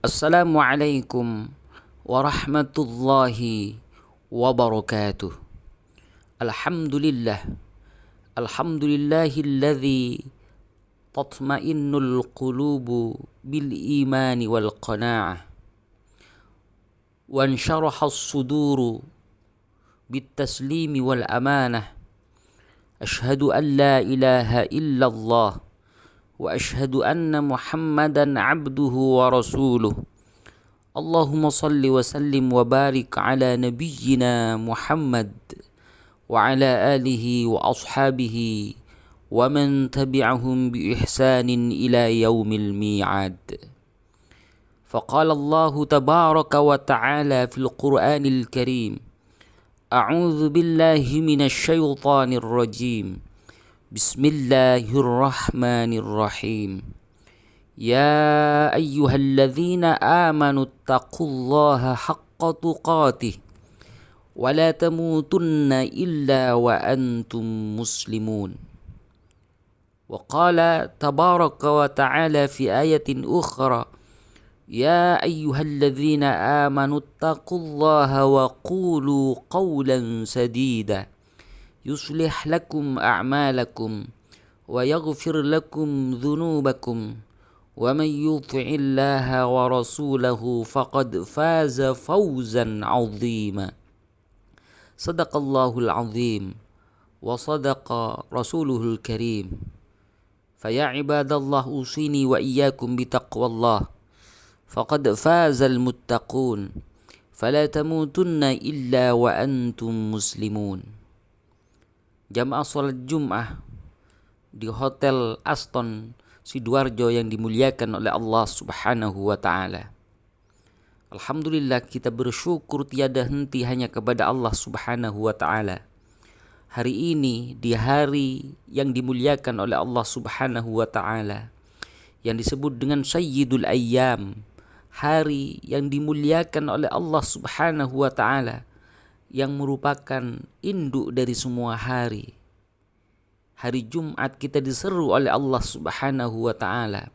Assalamualaikum warahmatullahi wabarakatuh. Alhamdulillah. Alhamdulillahilladzi tatma'innul qulubu bil imani wal qana'ah. Wa ansyarahas suduru bit taslimi wal amanah. Ashhadu an la ilaha illallah wa ashhadu anna Muhammadan abduhu wa rasuluh. Allahumma salli wa sallim wa barik ala nabiyyina Muhammad wa ala alihi wa ashabihi wa man tabi'ahum bi ihsanin ila yaumil mi'ad. Faqala Allah tabaraka wa ta'ala fil Qur'anil Karim. A'udzu billahi minasy syaithanir rajim. Bismillahirrahmanirrahim. Ya ayyuhalladzina amanu taqullaha haqqa tuqatih wa la tamutunna illa wa antum muslimun. Wa qala tabaraka wa ta'ala fi ayatin ukhra. Ya ayyuhalladzina amanu taqullaha wa qulu qawlan sadida. Yuslih lakum a'malakum wa yaghfir lakum dhunubakum wa man yuti'illaha wa rasulahu faqad faza fawzan 'azima. Sadaqallahul 'azim wa sadaqa rasuluhul karim. Faya ibadallah usini wa iyyakum bitaqwallah faqad fazal muttaqun fala tamutunna illa wa antum muslimun. Jamaah sholat Jum'ah di Hotel Aston Sidoarjo yang dimuliakan oleh Allah Subhanahu wa ta'ala. Alhamdulillah, kita bersyukur tiada henti hanya kepada Allah Subhanahu wa ta'ala. Hari ini di hari yang dimuliakan oleh Allah Subhanahu wa ta'ala, yang disebut dengan Sayyidul Ayyam, hari yang dimuliakan oleh Allah Subhanahu wa ta'ala, yang merupakan induk dari semua hari. Hari Jumat kita diseru oleh Allah Subhanahu wa ta'ala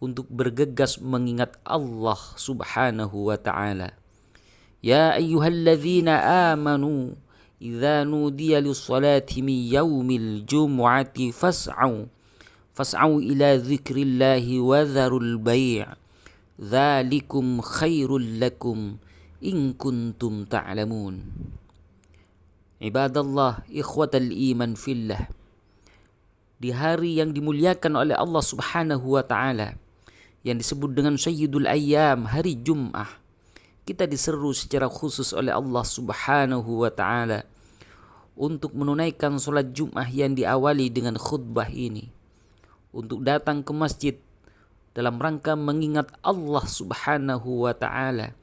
untuk bergegas mengingat Allah Subhanahu wa ta'ala. Ya ayyuhalladzina amanu idza nudiya lis-salati min yaumil jumu'ati fas'au ila dzikrillahi wa dzarul bai'. Dzalikum khairul lakum in kuntum ta'lamun. Ibadallah, ikhwatal iman fillah. Di hari yang dimuliakan oleh Allah Subhanahu wa ta'ala, yang disebut dengan Sayyidul Ayyam, hari Jum'ah, kita diseru secara khusus oleh Allah Subhanahu wa ta'ala untuk menunaikan sholat Jum'ah yang diawali dengan khutbah ini, untuk datang ke masjid dalam rangka mengingat Allah Subhanahu wa ta'ala.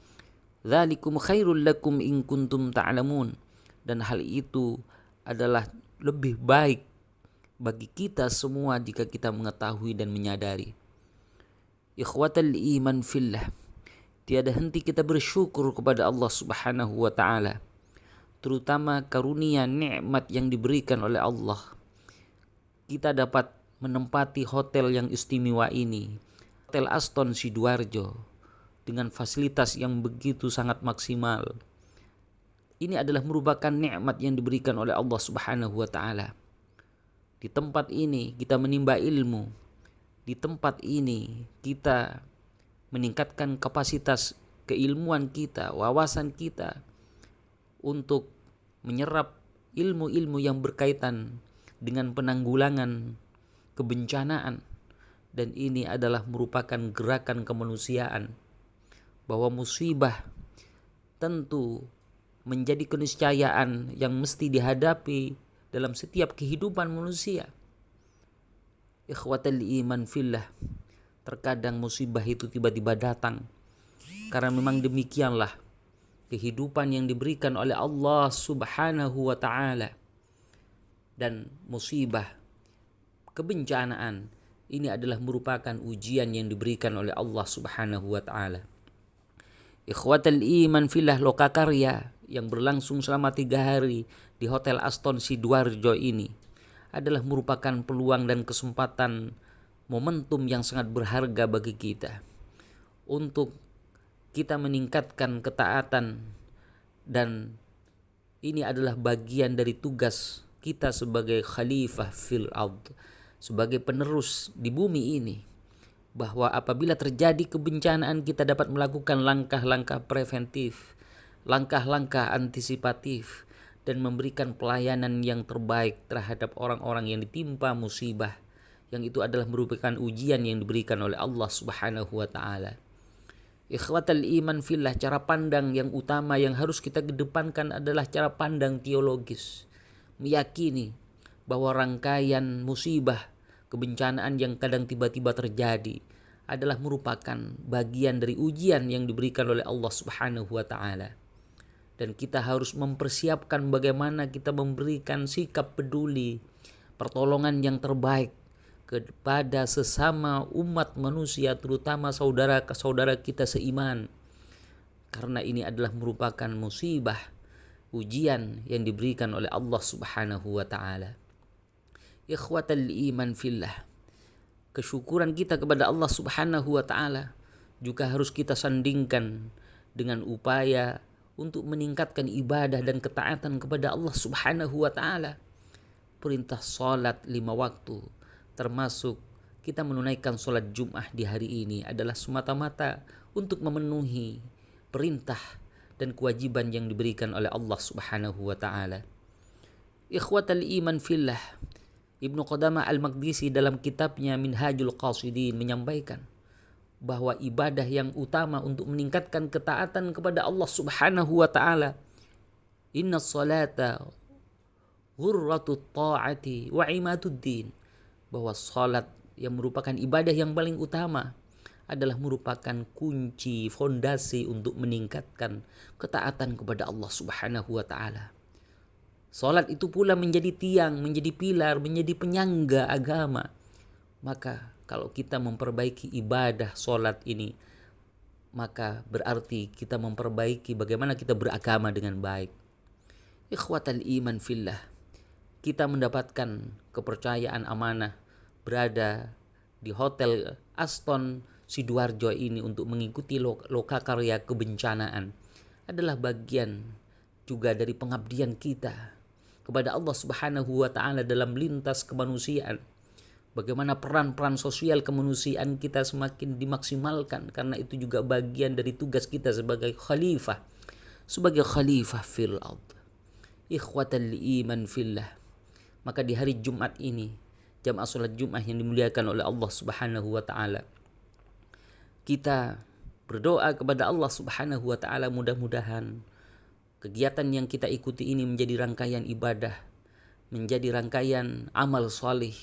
Dzalikum khairul lakum in kuntum ta'lamun. Dan hal itu adalah lebih baik bagi kita semua jika kita mengetahui dan menyadari. Ikhwatal iman fillah, tiada henti kita bersyukur kepada Allah Subhanahu wa ta'ala, terutama karunia nikmat yang diberikan oleh Allah. Kita dapat menempati hotel yang istimewa ini, Hotel Aston Sidoarjo, dengan fasilitas yang begitu sangat maksimal. Ini adalah merupakan nikmat yang diberikan oleh Allah Subhanahu wa ta'ala. Di tempat ini kita menimba ilmu. Di tempat ini kita meningkatkan kapasitas keilmuan kita, wawasan kita untuk menyerap ilmu-ilmu yang berkaitan dengan penanggulangan kebencanaan. Dan ini adalah merupakan gerakan kemanusiaan, bahwa musibah tentu menjadi keniscayaan yang mesti dihadapi dalam setiap kehidupan manusia. Ikhwatal iman fillah, terkadang musibah itu tiba-tiba datang karena memang demikianlah kehidupan yang diberikan oleh Allah Subhanahu wa ta'ala. Dan musibah, kebencanaan ini adalah merupakan ujian yang diberikan oleh Allah Subhanahu wa ta'ala. Ikhwatal iman fillah, lokakarya yang berlangsung selama 3 hari di Hotel Aston Sidoarjo ini adalah merupakan peluang dan kesempatan, momentum yang sangat berharga bagi kita untuk kita meningkatkan ketaatan, dan ini adalah bagian dari tugas kita sebagai khalifah fil ard, sebagai penerus di bumi ini, bahwa apabila terjadi kebencanaan kita dapat melakukan langkah-langkah preventif, langkah-langkah antisipatif, dan memberikan pelayanan yang terbaik terhadap orang-orang yang ditimpa musibah, yang itu adalah merupakan ujian yang diberikan oleh Allah Subhanahu wa taala. Ikhwatal iman fillah, cara pandang yang utama yang harus kita kedepankan adalah cara pandang teologis. Meyakini bahwa rangkaian musibah, kebencanaan yang kadang tiba-tiba terjadi adalah merupakan bagian dari ujian yang diberikan oleh Allah Subhanahu wa taala. Dan kita harus mempersiapkan bagaimana kita memberikan sikap peduli, pertolongan yang terbaik kepada sesama umat manusia, terutama saudara-saudara kita seiman, karena ini adalah merupakan musibah, ujian yang diberikan oleh Allah Subhanahu wa taala. Ikhwatal iman fillah, kesyukuran kita kepada Allah Subhanahu wa taala juga harus kita sandingkan dengan upaya untuk meningkatkan ibadah dan ketaatan kepada Allah Subhanahu wa taala. Perintah salat 5 waktu, termasuk kita menunaikan sholat Jum'ah di hari ini, adalah semata-mata untuk memenuhi perintah dan kewajiban yang diberikan oleh Allah Subhanahu wa taala. Ikhwatal iman fillah, Ibnu Qudamah Al-Maqdisi dalam kitabnya Minhajul Qasidin menyampaikan bahwa ibadah yang utama untuk meningkatkan ketaatan kepada Allah Subhanahu wa taala, inna salata ghurratut ta'ati wa imaduddin, bahwa salat yang merupakan ibadah yang paling utama adalah merupakan kunci fondasi untuk meningkatkan ketaatan kepada Allah Subhanahu wa taala. Salat itu pula menjadi tiang, menjadi pilar, menjadi penyangga agama. Maka kalau kita memperbaiki ibadah salat ini, maka berarti kita memperbaiki bagaimana kita beragama dengan baik. Ikhwatal iman fillah, kita mendapatkan kepercayaan amanah berada di Hotel Aston Sidoarjo ini untuk mengikuti lokakarya kebencanaan adalah bagian juga dari pengabdian kita kepada Allah Subhanahu wa taala dalam lintas kemanusiaan. Bagaimana peran-peran sosial kemanusiaan kita semakin dimaksimalkan, karena itu juga bagian dari tugas kita sebagai khalifah fil ard. Ikhwatal iman fillah, maka di hari Jumat ini, jamaah salat Jumat yang dimuliakan oleh Allah Subhanahu wa taala, kita berdoa kepada Allah Subhanahu wa taala, mudah-mudahan kegiatan yang kita ikuti ini menjadi rangkaian ibadah, menjadi rangkaian amal salih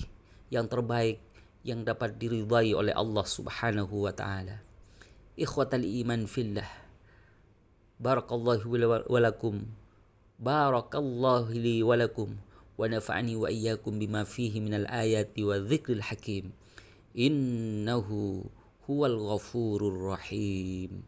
yang terbaik yang dapat diridhai oleh Allah Subhanahu wa taala. Ikhwatal iman fillah, barakallahu wa lakum, barakallahu li wa lakum, wa nafa'ani wa iyyakum bima fihi minal ayati wa dzikril hakim. Innahu huwal ghafurur rahim.